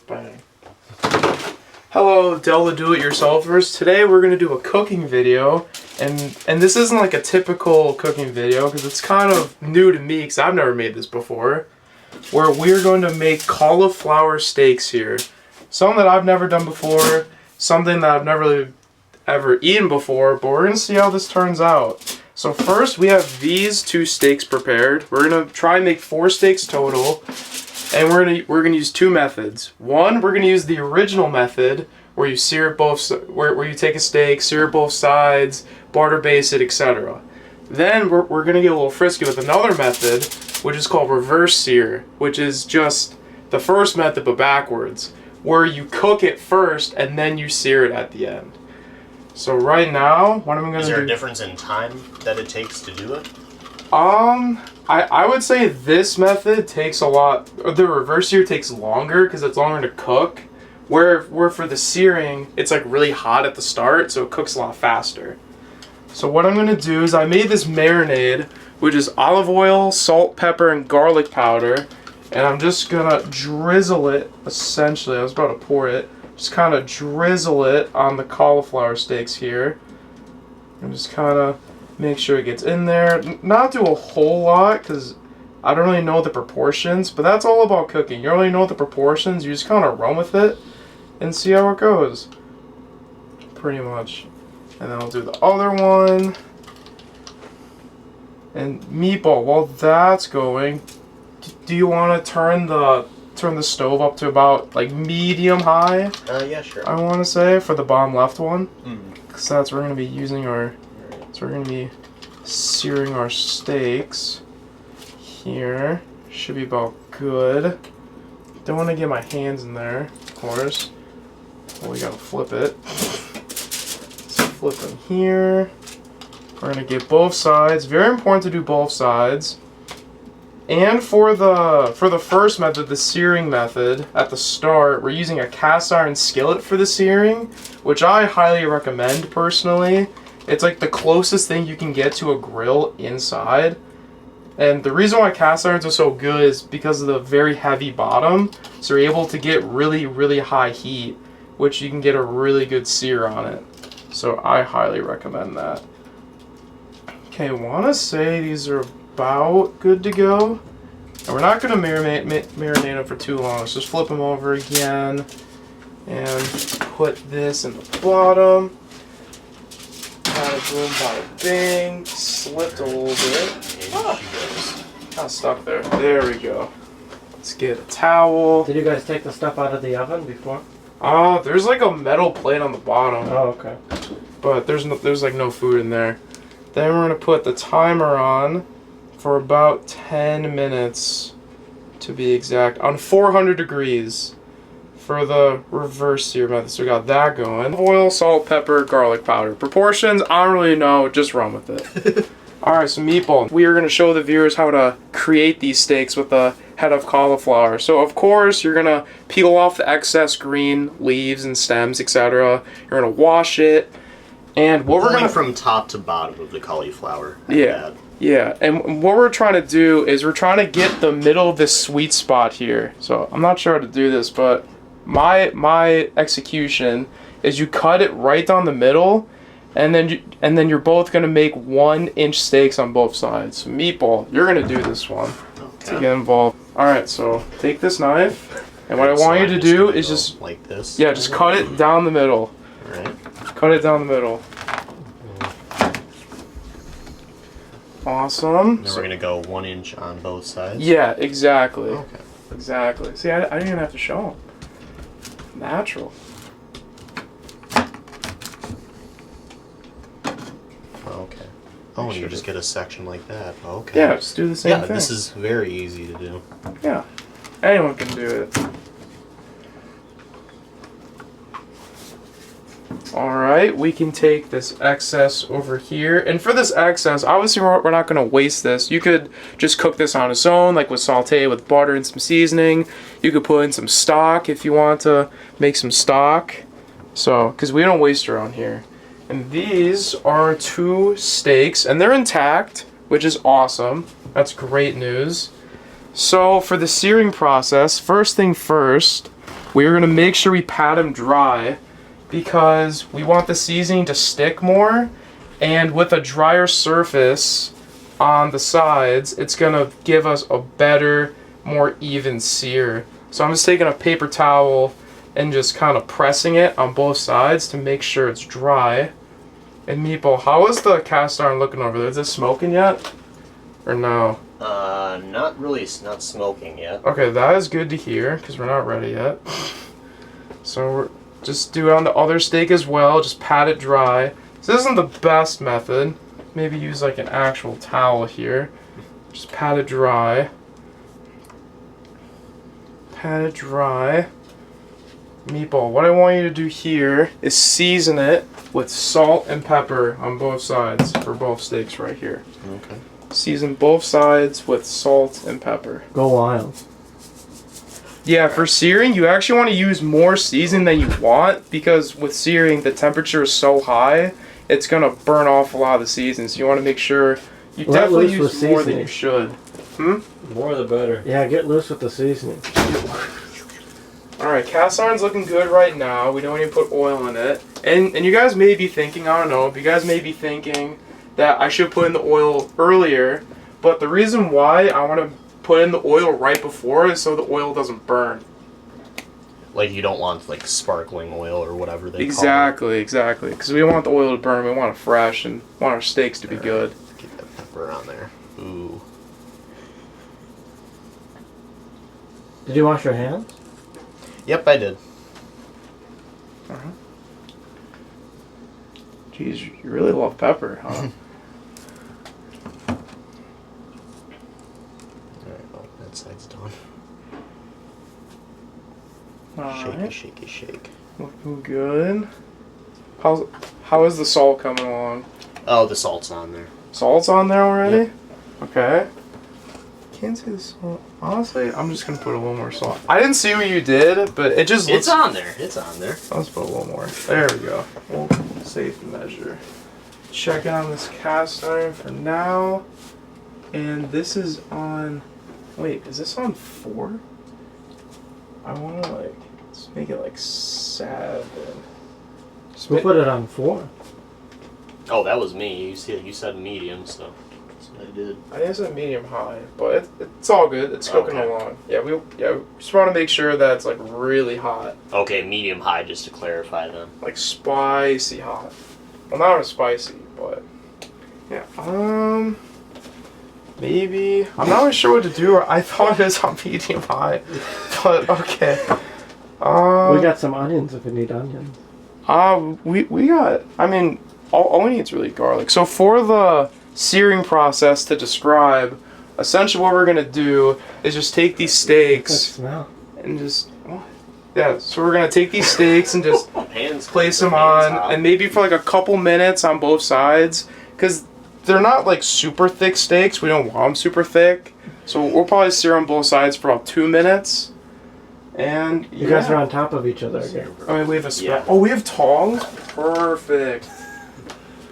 Bang. Hello, Della Do-It-Yourselfers. Today we're going to do a cooking video, and this isn't like a typical cooking video because it's kind of new to me because I've never made this before, where we're going to make cauliflower steaks here. Something that I've never done before, something that I've never really ever eaten before, but we're going to see how this turns out. So first we have these 2 steaks prepared. We're going to try and make 4 steaks total. And we're gonna use 2 methods. One, we're gonna use the original method where you sear it both, where you take a steak, sear it both sides, butter base it, etc. Then we're gonna get a little frisky with another method, which is called reverse sear, which is just the first method but backwards, where you cook it first and then you sear it at the end. So right now, what I'm gonna do? Is there a difference in time that it takes to do it? I would say this method takes a lot, the reverse sear takes longer because it's longer to cook, where for the searing, it's like really hot at the start, so it cooks a lot faster. So what I'm going to do is I made this marinade, which is olive oil, salt, pepper, and garlic powder, and I'm just going to drizzle it, essentially, I was about to pour it, just kind of drizzle it on the cauliflower steaks here, and just kind of make sure it gets in there. Not do a whole lot because I don't really know the proportions, but that's all about cooking. You don't really know the proportions, you just kind of run with it and see how it goes. Pretty much. And then I'll do the other one. And meatball, while that's going, do you want to turn the stove up to about like medium high? Yeah, sure. I want to say for the bottom left one. Because that's where we're going to be using our... So we're going to be searing our steaks here. Should be about good. Don't want to get my hands in there, of course. Well, we got to flip it. So flip them here. We're going to get both sides. Very important to do both sides. And for the first method, the searing method, at the start, we're using a cast iron skillet for the searing, which I highly recommend personally. It's like the closest thing you can get to a grill inside. And the reason why cast irons are so good is because of the very heavy bottom. So you're able to get really, really high heat, which you can get a really good sear on it. So I highly recommend that. Okay, I want to say these are about good to go. And we're not going to marinate them for too long. Let's just flip them over again. And put this in the bottom. Bada boom, bada bing. Slipped a little bit. Kind of stuck there. There we go. Let's get a towel. Did you guys take the stuff out of the oven before? There's like a metal plate on the bottom. Oh, okay. But there's like no food in there. Then we're gonna put the timer on for about 10 minutes, to be exact, on 400 degrees. For the reverse sear method. So we got that going. Oil, salt, pepper, garlic powder. Proportions, I don't really know, just run with it. Alright, so meatball. We are going to show the viewers how to create these steaks with a head of cauliflower. So of course, you're going to peel off the excess green leaves and stems, etc. You're going to wash it. And what we're going to... from top to bottom of the cauliflower. Yeah, and what we're trying to do is we're trying to get the middle of this sweet spot here. So I'm not sure how to do this, but... My execution is you cut it right down the middle, and then you're both gonna make 1-inch steaks on both sides. So meatball, you're gonna do this one to get involved. All right, so take this knife, and what I want you to do is just like this. Yeah, just cut it down the middle. All right. Cut it down the middle. Awesome. Then we're gonna go 1 inch on both sides. Yeah, exactly. Okay. Exactly. See, I didn't even have to show them. Natural. Okay. Oh, and you just get a section like that. Okay. Yeah, just do the same thing. Yeah, this is very easy to do. Yeah, anyone can do it. Alright, we can take this excess over here. And for this excess, obviously we're not going to waste this. You could just cook this on its own, like with sauté with butter and some seasoning. You could put in some stock if you want to make some stock. So, because we don't waste around here. And these are 2 steaks, and they're intact, which is awesome. That's great news. So for the searing process, first thing first, we're gonna make sure we pat them dry because we want the seasoning to stick more, and with a drier surface on the sides, it's gonna give us a better, more even sear. So I'm just taking a paper towel and just kind of pressing it on both sides to make sure it's dry. And Meatball, how is the cast iron looking over there? Is it smoking yet? Or no? Not really, it's not smoking yet. Okay, that is good to hear, because we're not ready yet. So we're just do it on the other steak as well, just pat it dry. So this isn't the best method. Maybe use like an actual towel here. Just pat it dry. Pat it dry. Meatball, what I want you to do here is season it with salt and pepper on both sides for both steaks right here. Okay. Season both sides with salt and pepper. Go wild. Yeah, for searing, you actually want to use more seasoning than you want, because with searing, the temperature is so high, it's going to burn off a lot of the seasoning. So you want to make sure you definitely use more than you should. More the better. Yeah, get loose with the seasoning. Alright, cast iron's looking good right now. We don't need to put oil in it. And you guys may be thinking, I don't know, but you guys may be thinking that I should put in the oil earlier. But the reason why I want to put in the oil right before is so the oil doesn't burn. Like you don't want like sparkling oil or whatever they Exactly. Because we don't want the oil to burn. We want it fresh and want our steaks to be good. Get that pepper on there. Ooh. Did you wash your hands? Yep, I did. Jeez, you really love pepper, huh? Alright, well, that side's done. Alright, Shake. looking good. How is the salt coming along? Oh, the salt's on there. Salt's on there already? Yep. Okay. Can't see the salt. Honestly, I'm just gonna put a little more salt. I didn't see what you did, but it just looks... It's on there. It's on there. Let's put a little more. There we go. We'll safe measure. Checking on this cast iron for now. And this is on... Wait, is this on 4? I want to like... Let's make it like 7. We'll put it on 4. Oh, that was me. You said medium, so that's what I did. I think it's a medium high, but it's all good. It's cooking Okay. along. Yeah, we just want to make sure that it's like really hot. Okay, medium high, just to clarify then. Like spicy hot. Well, not as spicy, but yeah. Maybe I'm not really sure what to do. I thought it was on medium high, but okay. We got some onions if you need onions. We got. I mean, all we need is really garlic. So for the searing process to describe, essentially what we're gonna do is just take these Good steaks smell. and just yeah. So we're gonna take these steaks and just Hands place them hands on, out. and maybe for like a couple minutes on both sides, because they're not like super thick steaks. We don't want them super thick, so we'll probably sear on both sides for about 2 minutes. And You guys are on top of each other again. I mean, we have a Yeah. Oh, we have tongs. Perfect.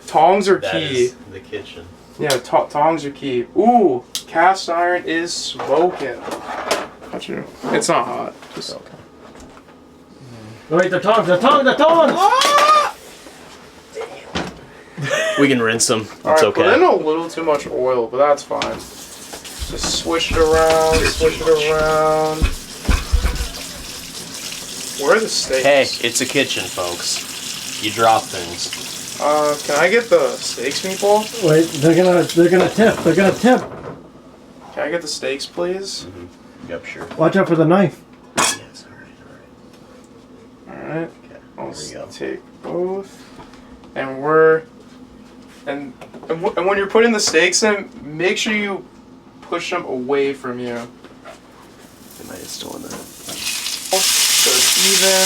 Tongs are That key. is the kitchen. Yeah, tongs are key. Ooh, cast iron is smoking. It's not hot. Just okay. Wait, the tongs! We can rinse them. It's Alright, okay. put in a little too much oil, but that's fine. Just swish it around, swish it around. Where are the steaks? Hey, it's a kitchen, folks. You drop things. Can I get the steaks, Meatball? Wait, they're gonna tip. They're gonna tip. Can I get the steaks, please? Yep, sure. Watch out for the knife. Yes, alright. Alright. Okay, I'll there we go. take both. And and when you're putting the steaks in, make sure you push them away from you. Am I still in there? So it's even.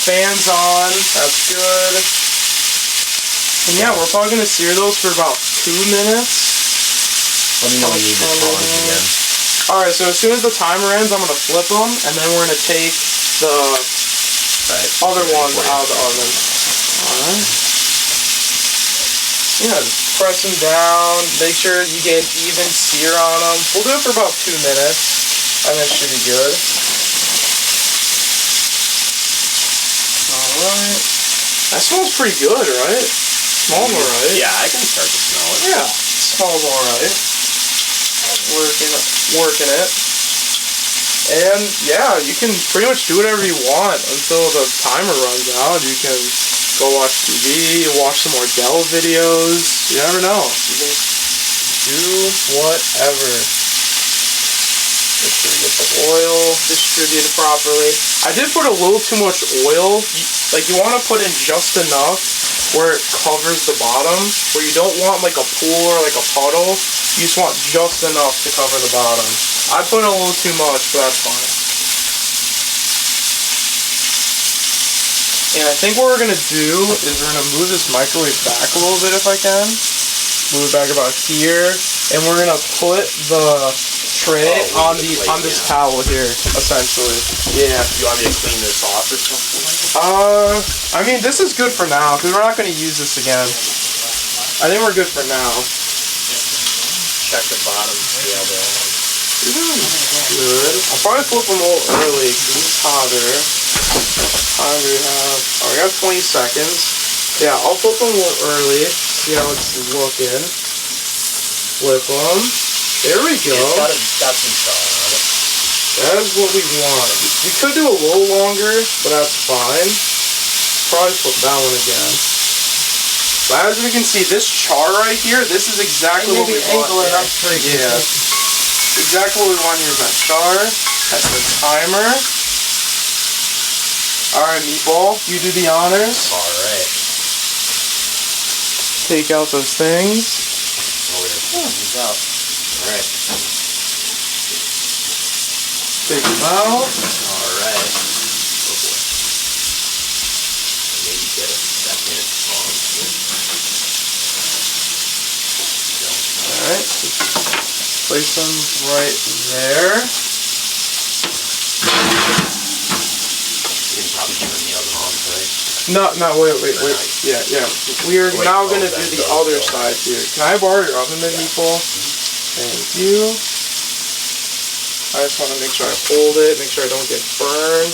Fans on. That's good. And yeah, we're probably gonna sear those for about 2 minutes. Let me know when you need the tongs again. Alright, so as soon as the timer ends, I'm gonna flip them, and then we're gonna take the other ones out of the oven. Alright. Yeah, just press them down. Make sure you get even sear on them. We'll do it for about 2 minutes, and that should be good. Alright. That smells pretty good, right? Smells alright. Yeah, I can start to smell it. Yeah, smells alright. Working it. And yeah, you can pretty much do whatever you want until the timer runs out. You can go watch TV, watch some more Dell videos. You never know. You can do whatever. Make sure you get the oil distributed properly. I did put a little too much oil. You want to put in just enough where it covers the bottom, where you don't want like a pool or like a puddle. You just want just enough to cover the bottom. I put a little too much, but that's fine. And I think what we're gonna do is we're gonna move this microwave back a little bit if I can. Move it back about here, and we're gonna put the tray on this towel here, essentially. Yeah. You want me to clean this off or something? I mean, this is good for now because we're not gonna use this again. I think we're good for now. Check the bottom. Yeah, good. I'll probably flip them a little early because it's hotter. How time do we have? Oh, we got 20 seconds. Yeah, I'll flip them a little early. See how it's looking. Flip them. There we go. It's got some char on it. That is what we want. We could do a little longer, but that's fine. Probably flip that one again. But as we can see, this char right here, this is exactly what we want. Yeah. Exactly what we want here is that char. That's the timer. Alright, Meatball, you do the honors. Alright. Take out those things. Oh, we're gonna take these out. Alright. Take them out. Alright. Oh boy. Maybe get a second on here. Alright. Place them right there. You can probably turn the oven on, right? No, wait. Yeah. We are now going to do the other side here. Can I borrow your oven mitt, Meatball? Thank you. I just want to make sure I hold it, make sure I don't get burned.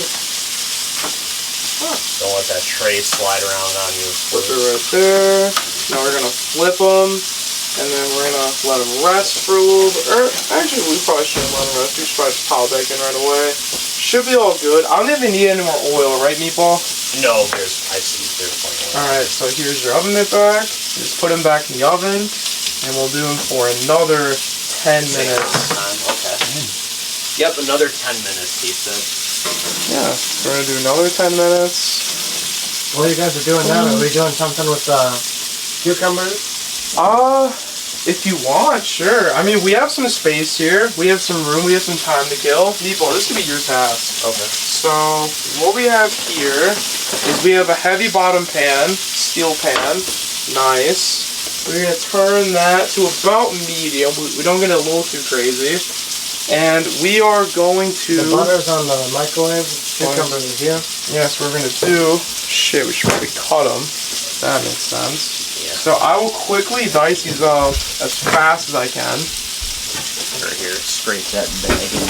Don't let that tray slide around on you. Flip it right there. Now we're going to flip them. And then we're going to let them rest for a little bit. Or, actually, we probably shouldn't let them rest. We should probably just pile back in right away. Should be all good. I don't think they need any more oil, right, Meatball? No, I see. There's plenty of oil. Alright, so here's your oven mitt back. Just put them back in the oven. And we'll do them for another 10 minutes. Okay. Yep, another 10 minutes, he said. Yeah, we're going to do another 10 minutes. What you guys are doing now? Are we doing something with cucumbers? If you want, sure. I mean, we have some space here. We have some room. We have some time to kill. Meatball, this could be your task. Okay. So, what we have here is we have a heavy bottom pan, steel pan. Nice. We're going to turn that to about medium. We don't get a little too crazy. And we are going to... The butter's on the microwave. Cucumbers are here. Yes, we're going to do... Shit, we should probably cut them. That makes sense. So I will quickly dice these up as fast as I can. Right here, scrape that bag and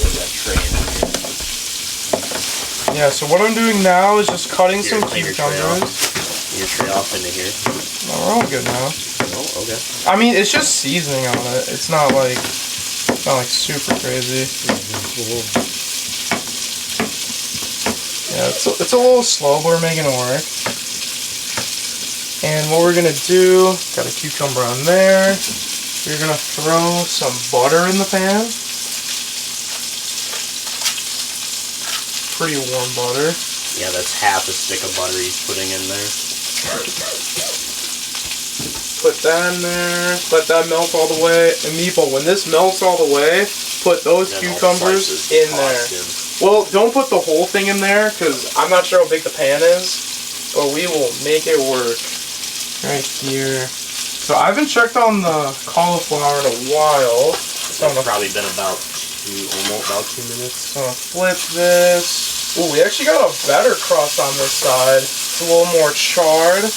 put that tray in here. Yeah, so what I'm doing now is just cutting some clean cucumbers. Your tray off into here. No, we're all good now. Oh, okay. I mean, it's just seasoning on it. It's not like super crazy. Yeah, it's a little slow, but we're making it work. And what we're going to do, got a cucumber on there. We're going to throw some butter in the pan. Pretty warm butter. Yeah, that's half a stick of butter he's putting in there. Put that in there. Let that melt all the way. And Meatball, when this melts all the way, put those cucumbers in there. Well, don't put the whole thing in there, because I'm not sure how big the pan is. But we will make it work. Right here. So I haven't checked on the cauliflower in a while. So it's probably been about 2 minutes. So flip this. Ooh, we actually got a better crust on this side. It's a little more charred.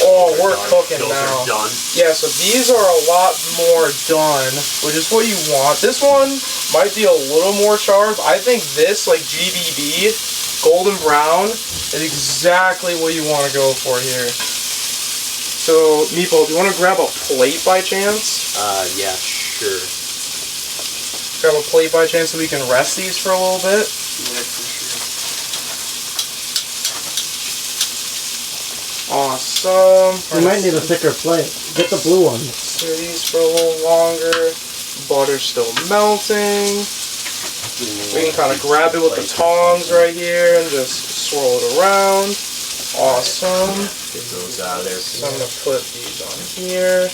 Oh, we're cooking now. Done. Yeah, so these are a lot more done, which is what you want. This one might be a little more charred. I think this, like GBB, golden brown is exactly what you want to go for here. So, Meeple, do you want to grab a plate by chance? Yeah, sure. Grab a plate by chance so we can rest these for a little bit. Yeah, for sure. Awesome. You might need a thicker plate. Get the blue one. Sear these for a little longer. Butter's still melting. We can kind of grab it with the tongs right here and just swirl it around. Awesome. Get those out of there. So I'm going to put these on here.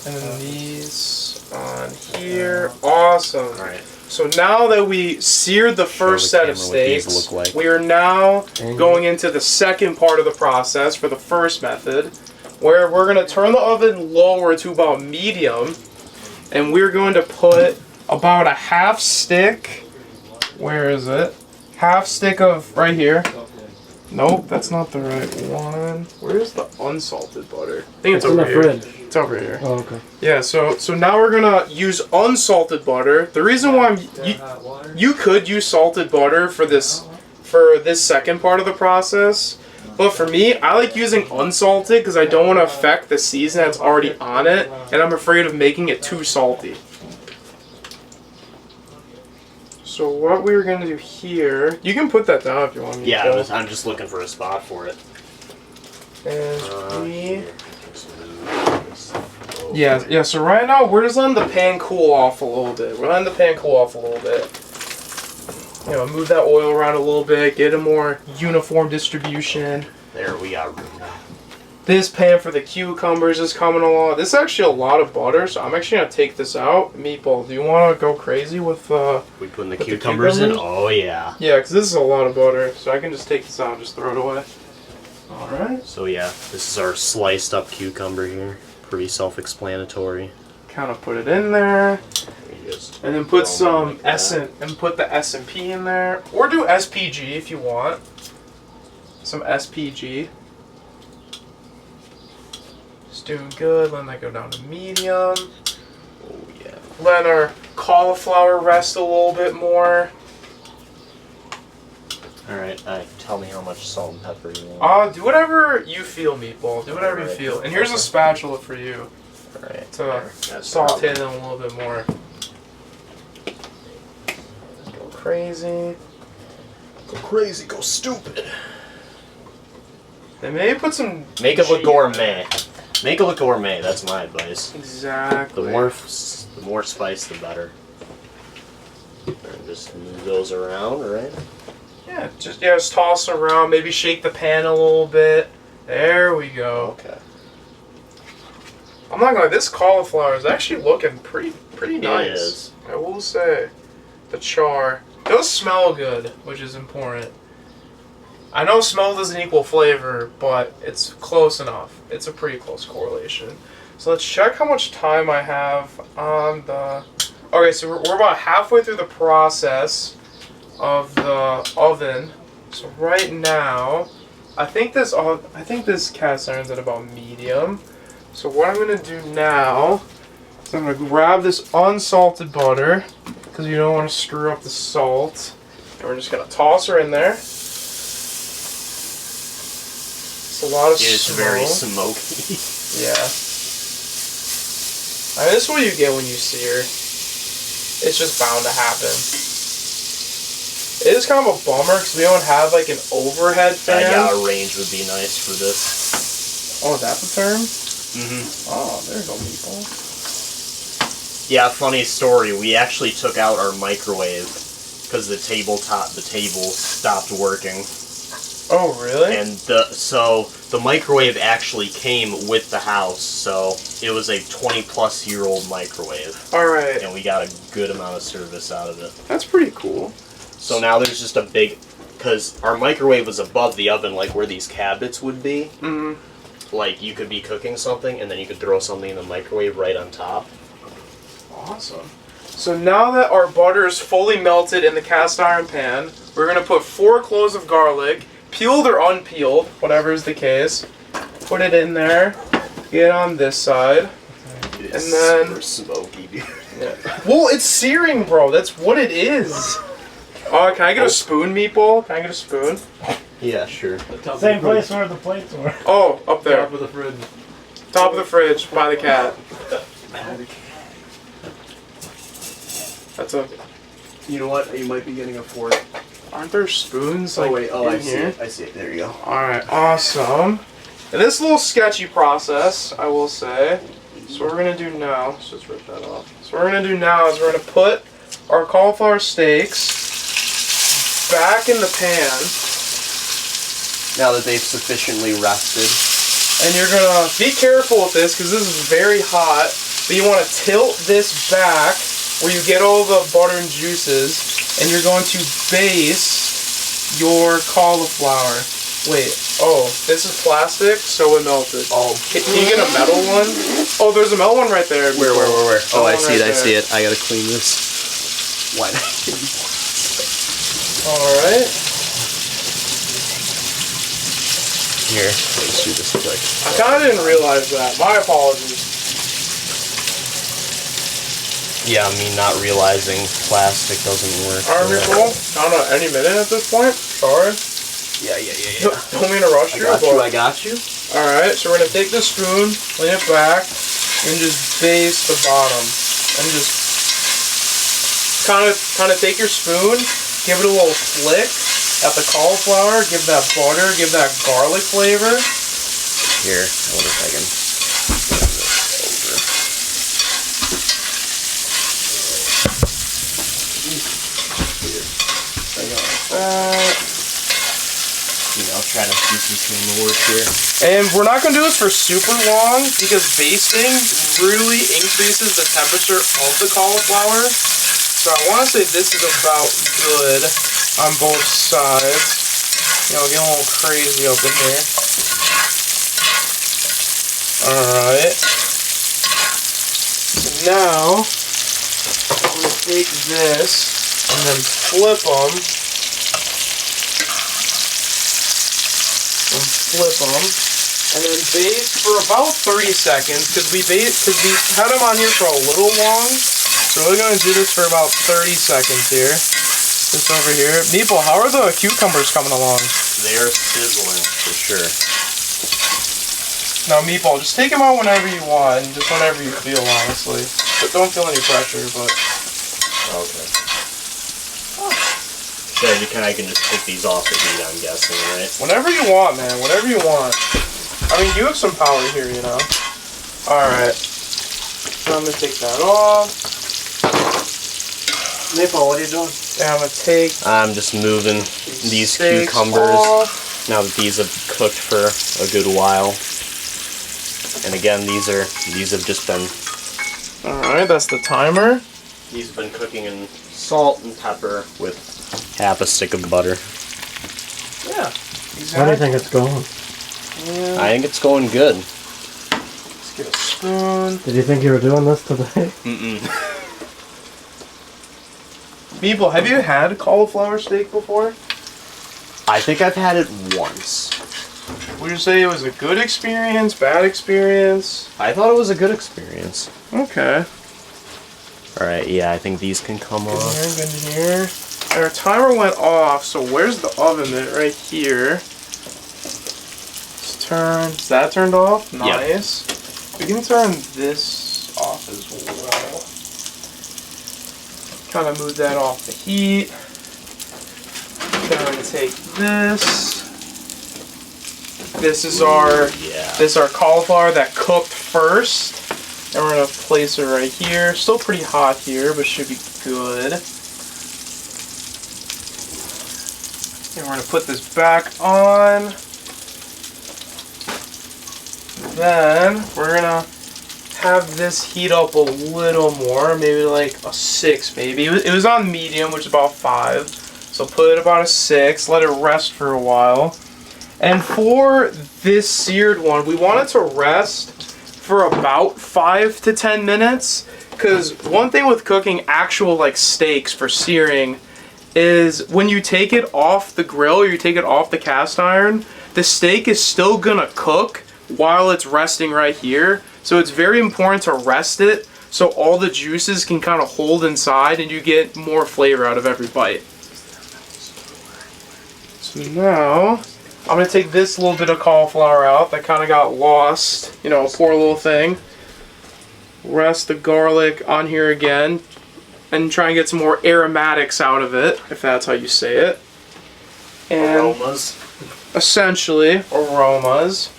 And then these on here. Awesome. Alright. So now that we seared the first set of steaks, look like. we are now going into the second part of the process for the first method, where we're going to turn the oven lower to about medium, and we're going to put about a half stick. Where is it? Half stick of right here. Nope, that's not the right one. Where's the unsalted butter? I think it's in over the here. fridge. It's over here. Oh, okay. Yeah, so now we're gonna use unsalted butter. The reason why you could use salted butter for this second part of the process, but for me, I like using unsalted because I don't want to affect the season that's already on it, and I'm afraid of making it too salty. So what we're gonna do here, you can put that down if you want me Yeah, to. I'm just looking for a spot for it. Yeah, so right now we're just letting the pan cool off a little bit. We're letting the pan cool off a little bit. You know, move that oil around a little bit, get a more uniform distribution. There, we got room now. This pan for the cucumbers is coming along. This is actually a lot of butter, so I'm actually going to take this out. Meatball, do you want to go crazy with we putting the with cucumbers in? Oh, yeah. Yeah, because this is a lot of butter, so I can just take this out and just throw it away. Alright. So, yeah, this is our sliced up cucumber here. Pretty self-explanatory. Kind of put it in there. And then put some put the S&P in there. Or do SPG if you want. Some SPG. Just doing good. Letting that go down to medium. Oh, yeah. Letting our cauliflower rest a little bit more. Alright, tell me how much salt and pepper you want. Do whatever you feel, Meatball. Do whatever you feel. And here's a spatula for you. Alright. To saute them a little bit more. Go crazy. Go crazy, go stupid. Then maybe put some... Make it look gourmet. Make it look gourmet, that's my advice. Exactly. The more spice, the better. And just move those around, right? Yeah, just toss it around. Maybe shake the pan a little bit. There we go. Okay. I'm not gonna lie, this cauliflower is actually looking pretty nice. It is. I will say. The char. It does smell good, which is important. I know smell doesn't equal flavor, but it's close enough. It's a pretty close correlation. So let's check how much time I have on the... Okay, so we're about halfway through the process of the oven. So right now, I think this cast iron's at about medium. So what I'm gonna do now is I'm gonna grab this unsalted butter because you don't want to screw up the salt. And we're just gonna toss her in there. It's a lot of smoke. It's very smoky. Yeah. I mean, this is what you get when you sear. It's just bound to happen. It is kind of a bummer because we don't have like an overhead fan. Yeah, a range would be nice for this. Oh, is that the term? Mm-hmm. Oh, there you go, people. Yeah, funny story. We actually took out our microwave because the table stopped working. Oh, really? And so the microwave actually came with the house, so it was a 20-plus-year-old microwave. All right. And we got a good amount of service out of it. That's pretty cool. So now there's just a big, because our microwave was above the oven, like where these cabinets would be. Mm-hmm. Like you could be cooking something, and then you could throw something in the microwave right on top. Awesome. So now that our butter is fully melted in the cast iron pan, we're going to put 4 cloves of garlic, peeled or unpeeled, whatever is the case. Put it in there. Get on this side. It And is then... super smoky, dude. Yeah. Well, it's searing, bro. That's what it is. Oh, can I get a spoon, Meatball? Can I get a spoon? Yeah, sure. Same place where the plates were. Oh, up there. Top of the fridge. Top of the fridge, by the cat. That's a... You know what? You might be getting a fork. Aren't there spoons, like, I in see here? it. I see it. There you go. Alright, awesome. And this is a little sketchy process, I will say. So what we're going to do now... So let's rip that off. So what we're going to do now is we're going to put our cauliflower steaks back in the pan. Now that they've sufficiently rested. And you're gonna be careful with this because this is very hot. But you want to tilt this back where you get all the butter and juices, and you're going to baste your cauliflower. Wait, oh, this is plastic, so it melted. Oh, Can you get a metal one? Oh, there's a metal one right there. Where? Oh, I see it. I Right see it. I gotta clean this. Why not? All right. Here, let's do this quick. I kind of didn't realize that. My apologies. Yeah, me not realizing plastic doesn't work. Alright, cool. I don't know, any minute at this point. Sorry. Yeah. Don't mean to rush you. I got you. Alright, so we're going to take the spoon, lean it back, and just baste the bottom. And just kind of take your spoon, give it a little flick at the cauliflower, give that butter, give that garlic flavor. Here, I wonder if I can turn this over. I'll try to do some camera work here. And we're not going to do this for super long because basting really increases the temperature of the cauliflower. So I want to say this is about good on both sides. You know, get a little crazy up in here. Alright. So now, I'm going to take this and then flip them. And flip them. And then baste for about 30 seconds because we had them on here for a little long. So we're going to do this for about 30 seconds here. Just over here. Meeple, how are the cucumbers coming along? They're sizzling, for sure. Now, Meeple, just take them out whenever you want, just whenever you feel, honestly. But don't feel any pressure, but... Okay. So I can just take these off the heat, I'm guessing, right? Whenever you want, man. Whenever you want. I mean, you have some power here, you know? Alright. So I'm going to take that off. Maple, what are you doing? And I'm going to take... I'm just moving these steaks cucumbers off. now that these have cooked for a good while. And again, these have just been... Alright, that's the timer. These have been cooking in salt and pepper with half a stick of butter. Yeah. Exactly. How do you think it's going? Yeah. I think it's going good. Let's get a spoon. Did you think you were doing this today? Mm-mm. Meeple, have you had cauliflower steak before? I think I've had it once. Would you say it was a good experience, bad experience? I thought it was a good experience. Okay. Alright, yeah, I think these can come Good off. here, good here. And our timer went off, so where's the oven mitt? Right here. Let's turn... Is that turned off? Nice. Yep. We can turn this off as well. Kind of move that off the heat. Then we're going to take this. This is our cauliflower that cooked first. And we're going to place it right here. Still pretty hot here, but should be good. And we're going to put this back on. Then we're going to have this heat up a little more, maybe like a 6 maybe. It was on medium, which is about 5. So put it about a 6, let it rest for a while. And for this seared one, we want it to rest for about 5 to 10 minutes. Because one thing with cooking actual like steaks for searing is when you take it off the grill or you take it off the cast iron, the steak is still gonna cook while it's resting right here. So it's very important to rest it so all the juices can kind of hold inside and you get more flavor out of every bite. So now, I'm going to take this little bit of cauliflower out that kind of got lost. You know, poor little thing. Rest the garlic on here again. And try and get some more aromatics out of it, if that's how you say it. And Aromas. essentially, aromas.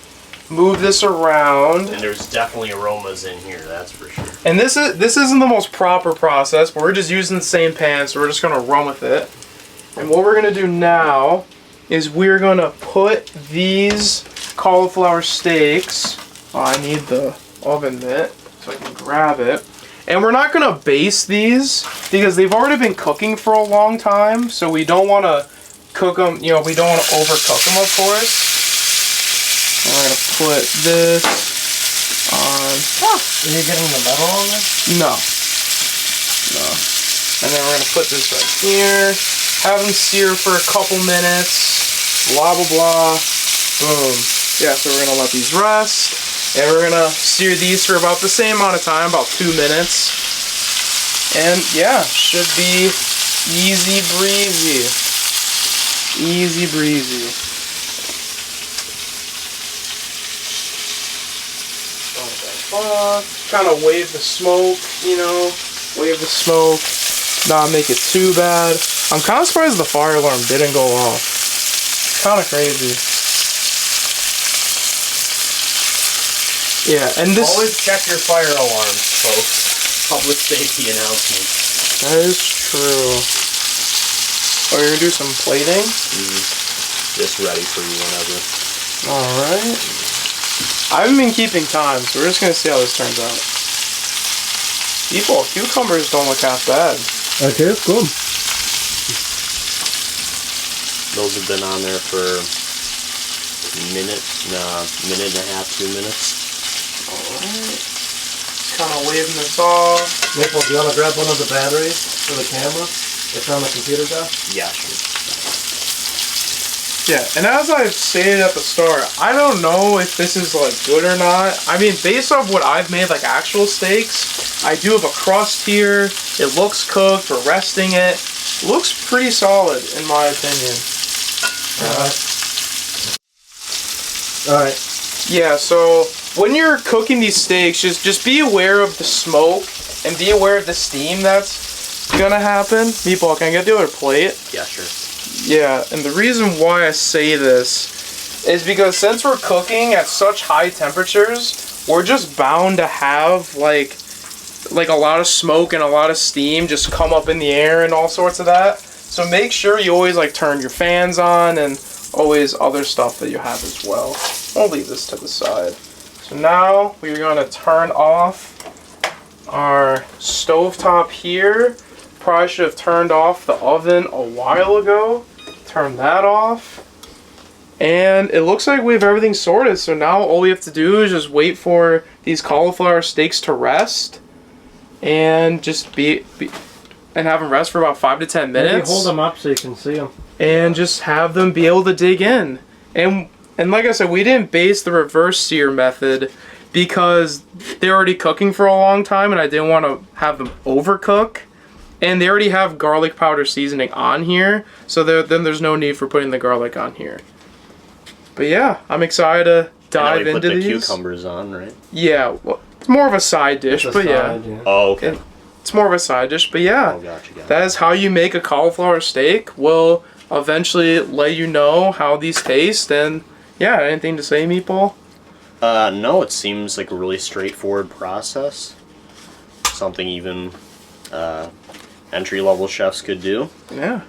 Move this around. And there's definitely aromas in here, that's for sure. And this isn't the most proper process, but we're just using the same pan, so we're just gonna run with it. And what we're gonna do now is we're gonna put these cauliflower steaks. Oh, I need the oven mitt so I can grab it. And we're not gonna baste these because they've already been cooking for a long time, so we don't wanna cook them, you know, we don't wanna overcook them, of course. And we're gonna put this on. Are you getting the metal on there? No. No. And then we're gonna put this right here. Have them sear for a couple minutes. Blah blah blah. Boom. Yeah, so we're gonna let these rest. And we're gonna sear these for about the same amount of time, about 2 minutes. And yeah, should be easy breezy. Easy breezy. Kind of wave the smoke, you know, wave the smoke, not make it too bad. I'm kind of surprised the fire alarm didn't go off. Kind of crazy. Yeah, and this... Always check your fire alarms, folks. Public safety announcement. That is true. Oh, you're gonna do some plating? Just ready for you whenever. Alright. I haven't been keeping time, so we're just gonna see how this turns out. People, cucumbers don't look half bad. Okay, cool. Those have been on there for minute and a half, 2 minutes. Alright. Kind of waving this off. Maple, do you want to grab one of the batteries for the camera? It's on the computer desk? Yeah, sure. Yeah, and as I've stated at the start, I don't know if this is like good or not. I mean, based off what I've made, like actual steaks, I do have a crust here. It looks cooked. We're resting it. Looks pretty solid, in my opinion. Alright. Yeah, so when you're cooking these steaks, just be aware of the smoke and be aware of the steam that's gonna happen. Meatball, can I get the other plate? Yeah, sure. Yeah, and the reason why I say this is because since we're cooking at such high temperatures, we're just bound to have like a lot of smoke and a lot of steam just come up in the air and all sorts of that. So make sure you always like turn your fans on and always other stuff that you have as well. I'll leave this to the side. So now we're going to turn off our stovetop here. Probably should have turned off the oven a while ago. Turn that off. And it looks like we have everything sorted. So now all we have to do is just wait for these cauliflower steaks to rest. And just and have them rest for about 5 to 10 minutes. Maybe hold them up so you can see them. And just have them be able to dig in. And like I said, we didn't base the reverse sear method because they're already cooking for a long time and I didn't want to have them overcook. And they already have garlic powder seasoning on here, so then there's no need for putting the garlic on here. But yeah, I'm excited to dive into these. Put the cucumbers on, right? Yeah, well, it's more of a side dish, but yeah. Oh, okay. It's more of a side dish, but yeah. Oh, gotcha. That is how you make a cauliflower steak. We'll eventually let you know how these taste, and yeah, anything to say, Meatball? No, it seems like a really straightforward process. Something even entry-level chefs could do. Yeah.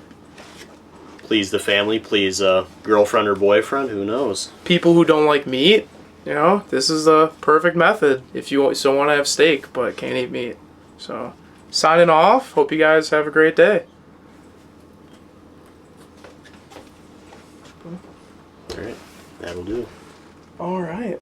Please the family, please a girlfriend or boyfriend, who knows? People who don't like meat, you know, this is the perfect method if you still want to have steak but can't eat meat. So, signing off. Hope you guys have a great day. Alright, that'll do. All right.